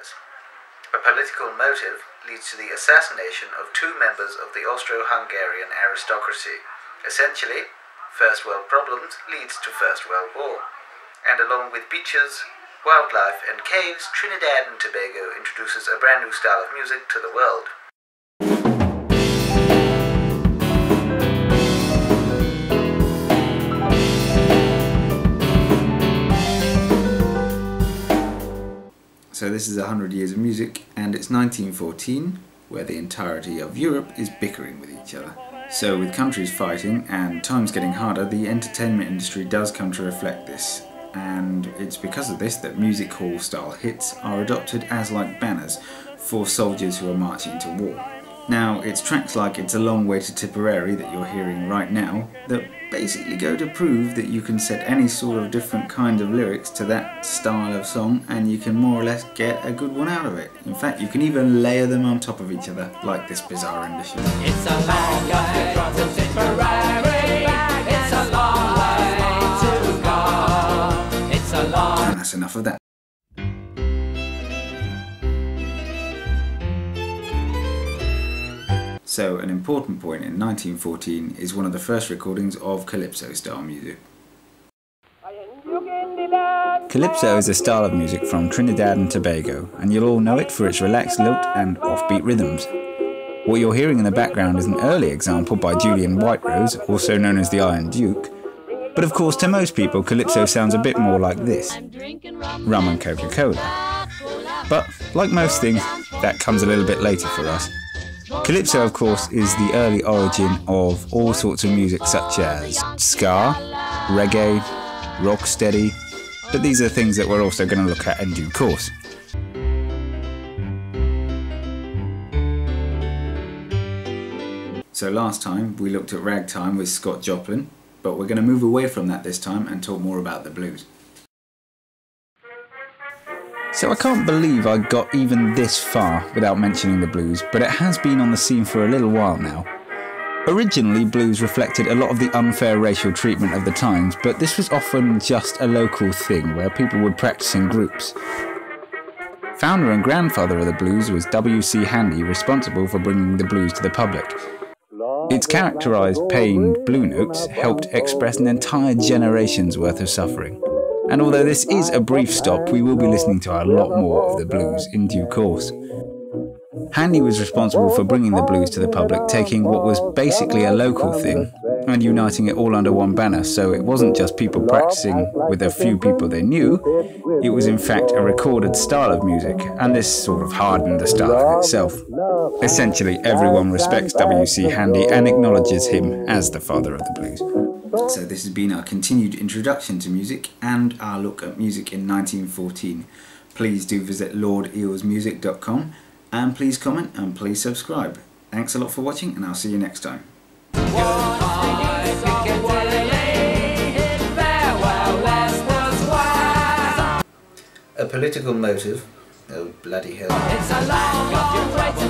empires. A political motive leads to the assassination of two members of the Austro-Hungarian aristocracy. Essentially, First World problems leads to First World War. And along with beaches, wildlife and caves, Trinidad and Tobago introduces a brand new style of music to the world. So this is 100 Years of Music, and it's 1914, where the entirety of Europe is bickering with each other. So with countries fighting and times getting harder, the entertainment industry does come to reflect this. And it's because of this that music hall style hits are adopted as like banners for soldiers who are marching to war. Now, it's tracks like It's a Long Way to Tipperary that you're hearing right now that basically go to prove that you can set any sort of different kind of lyrics to that style of song and you can more or less get a good one out of it. In fact, you can even layer them on top of each other, like this bizarre rendition. It's a long way to Tipperary, it's a long way to go, it's a long... And that's enough of that. So an important point in 1914 is one of the first recordings of Calypso style music. Calypso is a style of music from Trinidad and Tobago, and you'll all know it for its relaxed lilt and offbeat rhythms. What you're hearing in the background is an early example by Julian Whiterose, also known as the Iron Duke. But of course, to most people, Calypso sounds a bit more like this: rum and Coca-Cola. But like most things, that comes a little bit later for us. Calypso, of course, is the early origin of all sorts of music such as ska, reggae, rocksteady, but these are things that we're also going to look at in due course. So last time we looked at ragtime with Scott Joplin, but we're going to move away from that this time and talk more about the blues. So I can't believe I got even this far without mentioning the blues, but it has been on the scene for a little while now. Originally, blues reflected a lot of the unfair racial treatment of the times, but this was often just a local thing where people would practice in groups. Founder and grandfather of the blues was W.C. Handy, responsible for bringing the blues to the public. Its characterised pained blue notes helped express an entire generation's worth of suffering. And although this is a brief stop, we will be listening to a lot more of the blues in due course. Handy was responsible for bringing the blues to the public, taking what was basically a local thing and uniting it all under one banner, so it wasn't just people practicing with a few people they knew, it was in fact a recorded style of music, and this sort of hardened the style itself. Essentially, everyone respects W.C. Handy and acknowledges him as the father of the blues. So this has been our continued introduction to music and our look at music in 1914. Please do visit LordEelsmusic.com and please comment and please subscribe. Thanks a lot for watching, and I'll see you next time. A political motive? Oh bloody hell. It's a long way to